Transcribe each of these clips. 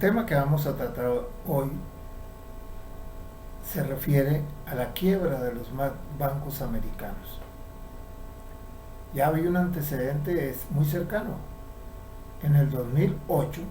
tema que vamos a tratar hoy se refiere a la quiebra de los bancos americanos. Ya había un antecedente muy cercano. En el 2008,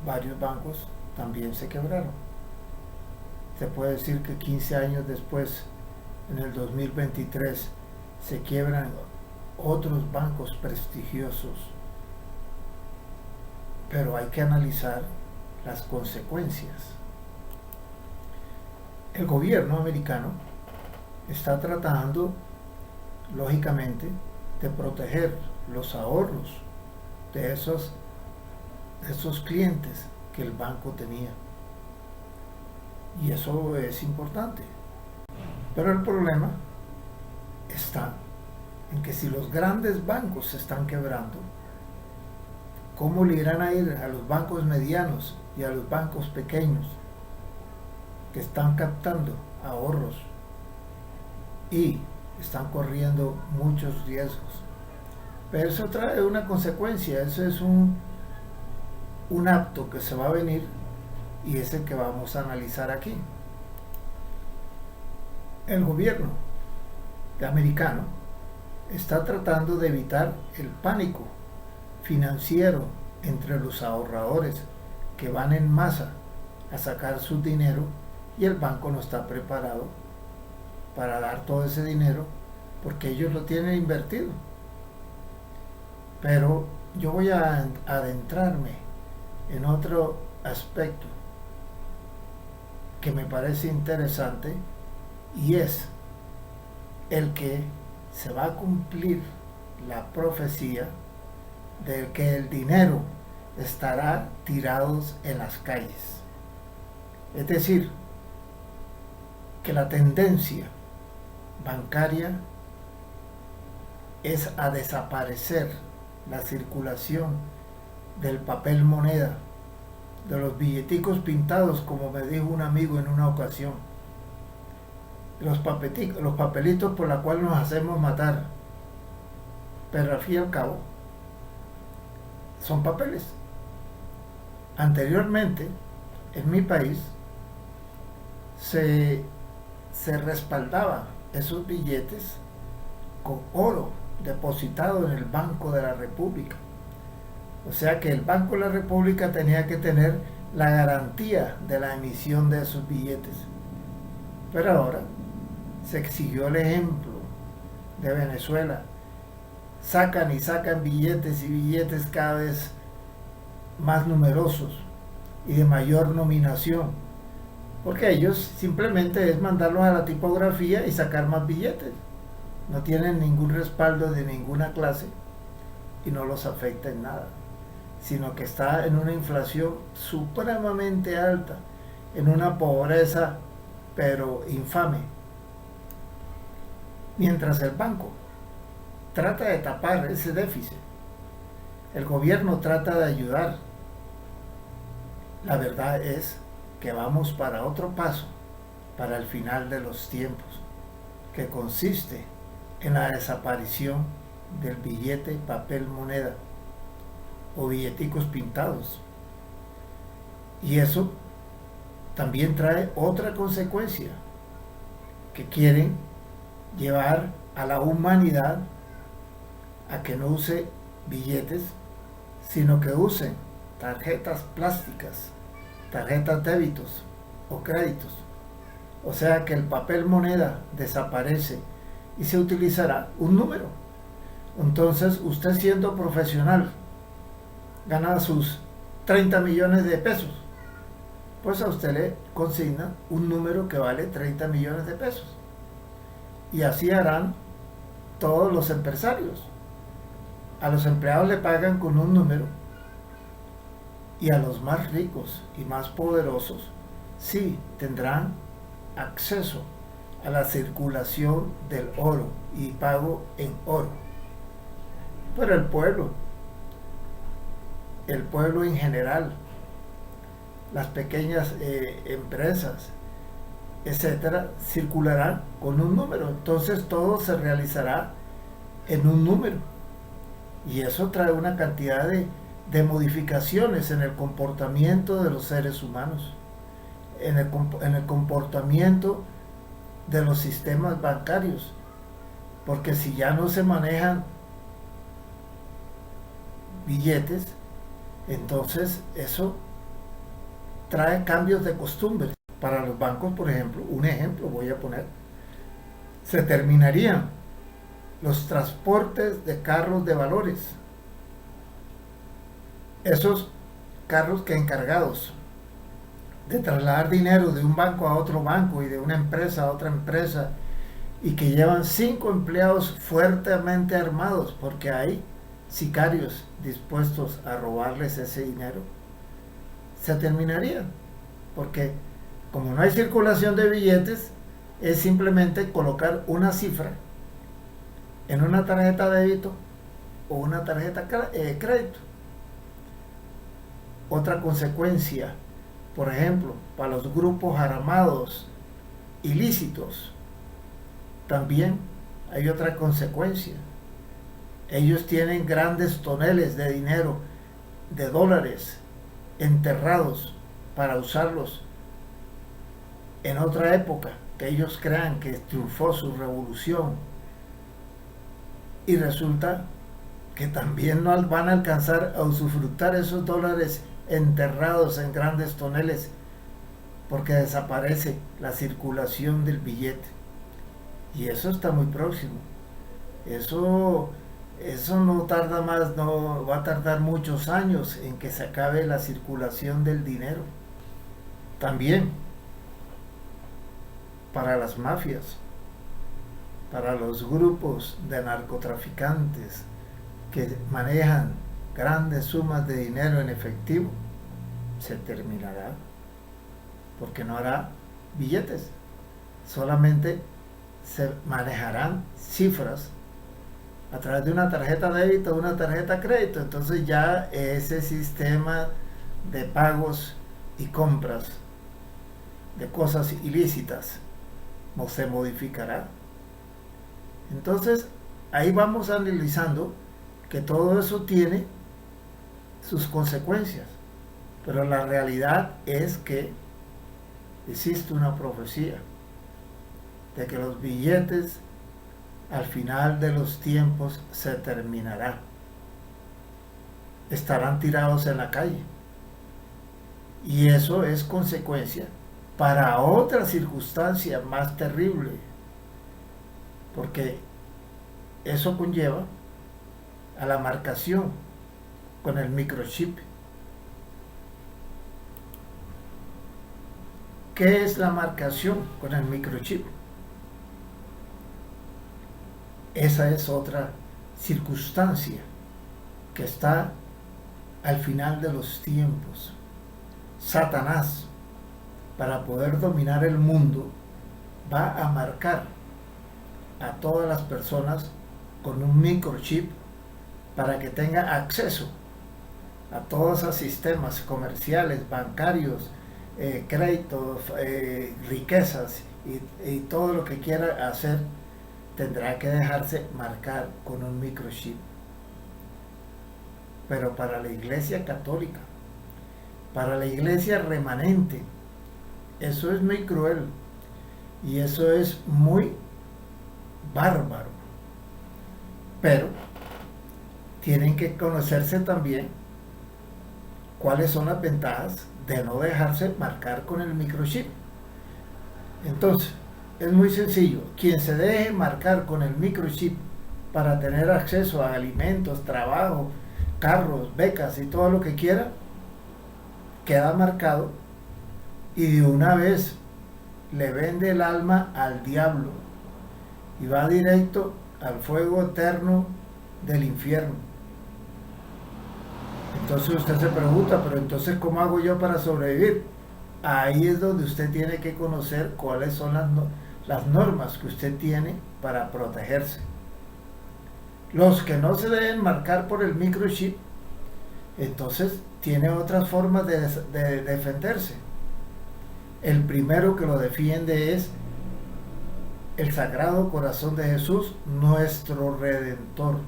varios bancos también se quebraron. Se puede decir que 15 años después, en el 2023, se quiebran otros bancos prestigiosos. Pero hay que analizar las consecuencias. El gobierno americano está tratando, lógicamente, de proteger los ahorros de esos clientes que el banco tenía. Y eso es importante. Pero el problema está en que si los grandes bancos se están quebrando, ¿cómo le irán a ir a los bancos medianos y a los bancos pequeños que están captando ahorros y están corriendo muchos riesgos? Pero eso trae una consecuencia, eso es un acto que se va a venir y es el que vamos a analizar aquí. El gobierno americano está tratando de evitar el pánico financiero entre los ahorradores que van en masa a sacar su dinero y el banco no está preparado para dar todo ese dinero porque ellos lo tienen invertido. Pero yo voy a adentrarme en otro aspecto que me parece interesante y es el que se va a cumplir la profecía de que el dinero estará tirados en las calles. Es decir, que la tendencia bancaria es a desaparecer la circulación del papel moneda, de los billeticos pintados, como me dijo un amigo en una ocasión, los papelitos por la cual nos hacemos matar, pero al fin y al cabo son papeles. Anteriormente, en mi país, se respaldaban esos billetes con oro depositado en el Banco de la República. O sea que el Banco de la República tenía que tener la garantía de la emisión de esos billetes. Pero ahora se exigió el ejemplo de Venezuela. Sacan y sacan billetes y billetes cada vez más numerosos y de mayor nominación, porque ellos simplemente es mandarlos a la tipografía y sacar más billetes. No tienen ningún respaldo de ninguna clase y no los afecta en nada, sino que está en una inflación supremamente alta, en una pobreza pero infame. Mientras el banco trata de tapar ese déficit, el gobierno trata de ayudar. La verdad es que vamos para otro paso, para el final de los tiempos, que consiste en la desaparición del billete papel moneda o billeticos pintados. Y eso también trae otra consecuencia, que quieren llevar a la humanidad a que no use billetes, sino que usen tarjetas plásticas, tarjetas débitos o créditos. O sea que el papel moneda desaparece y se utilizará un número. Entonces usted, siendo profesional, gana sus 30 millones de pesos, pues a usted le consigna un número que vale 30 millones de pesos. Y así harán todos los empresarios. A los empleados le pagan con un número y a los más ricos y más poderosos sí tendrán acceso a la circulación del oro y pago en oro. Pero el pueblo en general, las pequeñas empresas, etcétera, circularán con un número. Entonces todo se realizará en un número. Y eso trae una cantidad de modificaciones en el comportamiento de los seres humanos, en el comportamiento de los sistemas bancarios, porque si ya no se manejan billetes, entonces eso trae cambios de costumbres. Para los bancos, por ejemplo, un ejemplo voy a poner, se terminarían los transportes de carros de valores. Esos carros que encargados de trasladar dinero de un banco a otro banco y de una empresa a otra empresa y que llevan 5 empleados fuertemente armados porque hay sicarios dispuestos a robarles ese dinero, se terminarían, porque como no hay circulación de billetes, es simplemente colocar una cifra en una tarjeta de débito o una tarjeta crédito. Otra consecuencia, por ejemplo, para los grupos armados ilícitos, también hay otra consecuencia. Ellos tienen grandes toneles de dinero, de dólares, enterrados para usarlos en otra época que ellos crean que triunfó su revolución, y resulta que también no van a alcanzar a usufructar esos dólares enterrados en grandes toneles porque desaparece la circulación del billete, y eso está muy próximo. Eso no tarda más, no va a tardar muchos años en que se acabe la circulación del dinero. También para las mafias, para los grupos de narcotraficantes que manejan grandes sumas de dinero en efectivo, se terminará, porque no hará billetes, solamente se manejarán cifras a través de una tarjeta de débito o una tarjeta de crédito. Entonces ya ese sistema de pagos y compras de cosas ilícitas no se modificará. Entonces ahí vamos analizando que todo eso tiene sus consecuencias, pero la realidad es que existe una profecía de que los billetes al final de los tiempos se terminará, estarán tirados en la calle, y eso es consecuencia para otra circunstancia más terrible, porque eso conlleva a la marcación con el microchip. ¿Qué es la marcación con el microchip? Esa es otra circunstancia que está al final de los tiempos. Satanás, para poder dominar el mundo, va a marcar a todas las personas con un microchip para que tenga acceso a todos esos sistemas comerciales, bancarios, créditos, riquezas y todo lo que quiera hacer tendrá que dejarse marcar con un microchip. Pero para la Iglesia católica, para la Iglesia remanente, eso es muy cruel y eso es muy bárbaro. Pero tienen que conocerse también cuáles son las ventajas de no dejarse marcar con el microchip. Entonces, es muy sencillo. Quien se deje marcar con el microchip para tener acceso a alimentos, trabajo, carros, becas y todo lo que quiera, queda marcado y de una vez le vende el alma al diablo y va directo al fuego eterno del infierno. Entonces usted se pregunta, pero entonces ¿cómo hago yo para sobrevivir? Ahí es donde usted tiene que conocer cuáles son las normas que usted tiene para protegerse. Los que no se deben marcar por el microchip, entonces tiene otras formas de defenderse. El primero que lo defiende es el Sagrado Corazón de Jesús, nuestro Redentor.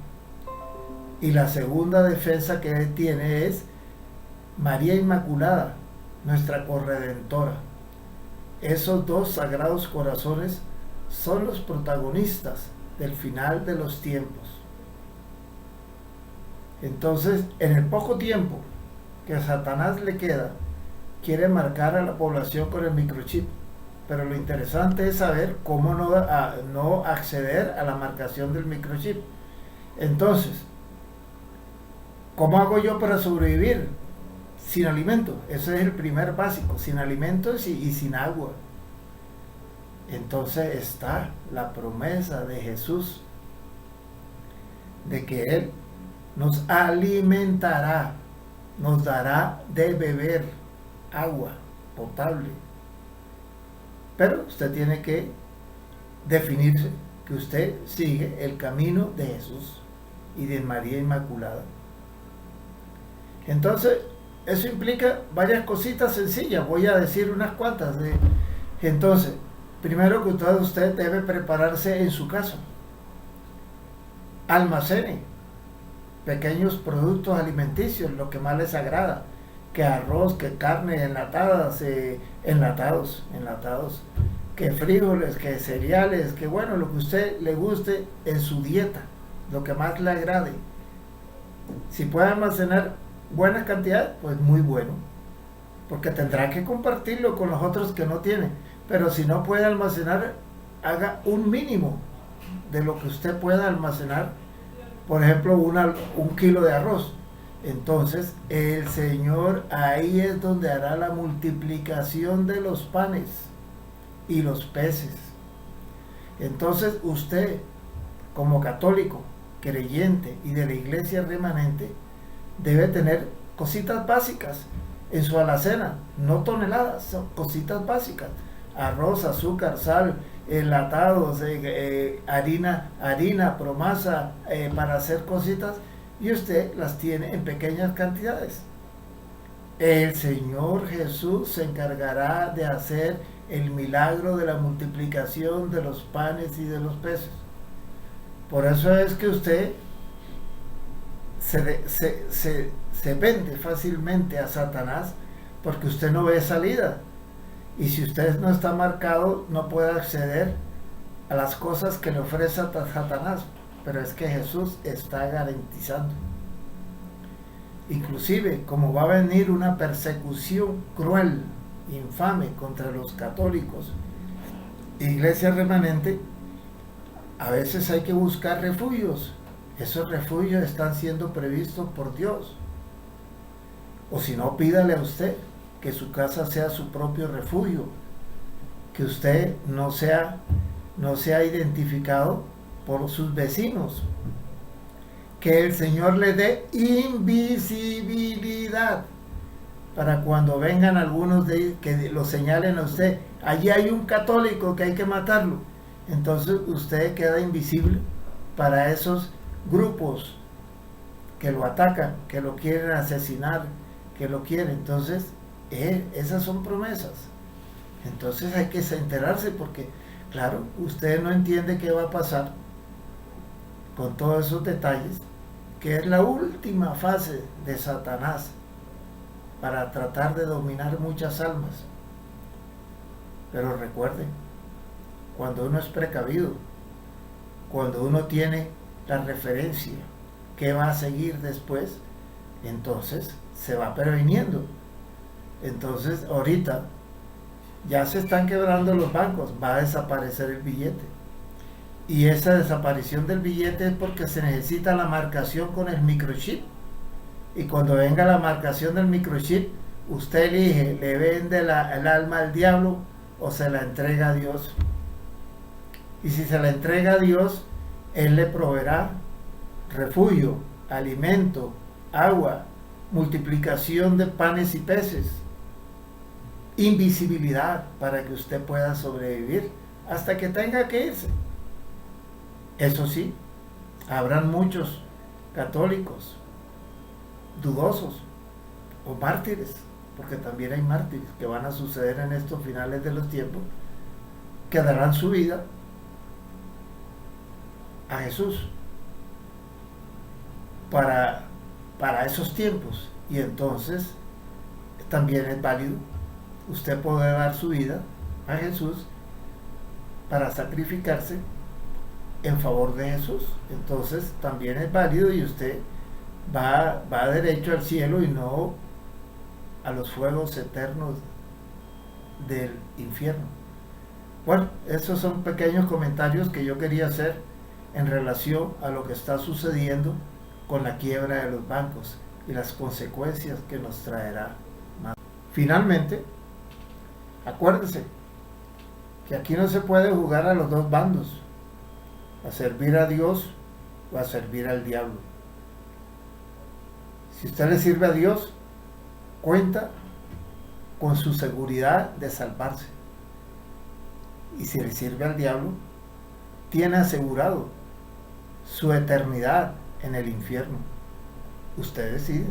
Y la segunda defensa que él tiene es María Inmaculada, nuestra corredentora. Esos dos sagrados corazones son los protagonistas del final de los tiempos. Entonces, en el poco tiempo que a Satanás le queda, quiere marcar a la población con el microchip. Pero lo interesante es saber cómo no acceder a la marcación del microchip. Entonces, ¿cómo hago yo para sobrevivir? Sin alimento. Ese es el primer básico. Sin alimentos y sin agua. Entonces está la promesa de Jesús de que Él nos alimentará, nos dará de beber agua potable. Pero usted tiene que definirse que usted sigue el camino de Jesús y de María Inmaculada. Entonces, eso implica varias cositas sencillas. Voy a decir unas cuantas. Entonces, primero que todo, usted debe prepararse en su casa. Almacene pequeños productos alimenticios, lo que más les agrada, que arroz, que carne, enlatados, que frijoles, que cereales, que bueno, lo que a usted le guste en su dieta, lo que más le agrade. Si puede almacenar buena cantidad, pues muy bueno, porque tendrá que compartirlo con los otros que no tienen. Pero si no puede almacenar, haga un mínimo de lo que usted pueda almacenar. Por ejemplo, un kilo de arroz. Entonces, el Señor ahí es donde hará la multiplicación de los panes y los peces. Entonces, usted, como católico, creyente y de la iglesia remanente, debe tener cositas básicas en su alacena, no toneladas, son cositas básicas. Arroz, azúcar, sal, enlatados, harina, promasa, para hacer cositas, y usted las tiene en pequeñas cantidades. El Señor Jesús se encargará de hacer el milagro de la multiplicación de los panes y de los peces. Por eso es que usted se vende fácilmente a Satanás, porque usted no ve salida. Y si usted no está marcado, no puede acceder a las cosas que le ofrece Satanás. Pero es que Jesús está garantizando. Inclusive, como va a venir una persecución cruel, infame contra los católicos, iglesia remanente, a veces hay que buscar refugios. Esos refugios están siendo previstos por Dios. O si no, pídale a usted que su casa sea su propio refugio, que usted no sea identificado por sus vecinos, que el Señor le dé invisibilidad para cuando vengan algunos que lo señalen a usted, allí hay un católico que hay que matarlo, entonces usted queda invisible para esos grupos que lo atacan, que lo quieren asesinar, que lo quieren. Entonces esas son promesas. Entonces hay que enterarse, porque claro, usted no entiende qué va a pasar con todos esos detalles, que es la última fase de Satanás para tratar de dominar muchas almas. Pero recuerden, cuando uno es precavido, cuando uno tiene la referencia que va a seguir después, entonces se va previniendo. Entonces ahorita ya se están quebrando los bancos, va a desaparecer el billete. Y esa desaparición del billete es porque se necesita la marcación con el microchip. Y cuando venga la marcación del microchip, usted elige, le vende el alma al diablo o se la entrega a Dios. Y si se la entrega a Dios, Él le proveerá refugio, alimento, agua, multiplicación de panes y peces, invisibilidad para que usted pueda sobrevivir hasta que tenga que irse. Eso sí, habrán muchos católicos dudosos o mártires, porque también hay mártires que van a suceder en estos finales de los tiempos, que darán su vida a Jesús. para, para esos tiempos. Y entonces también es válido usted poder dar su vida a Jesús para sacrificarse en favor de Jesús. Entonces también es válido y usted va derecho al cielo y no a los fuegos eternos del infierno. Bueno, esos son pequeños comentarios que yo quería hacer en relación a lo que está sucediendo con la quiebra de los bancos y las consecuencias que nos traerá más. Finalmente, acuérdese que aquí no se puede jugar a los dos bandos, a servir a Dios o a servir al diablo. Si usted le sirve a Dios, cuenta con su seguridad de salvarse. Y si le sirve al diablo, tiene asegurado su eternidad en el infierno. Usted decide.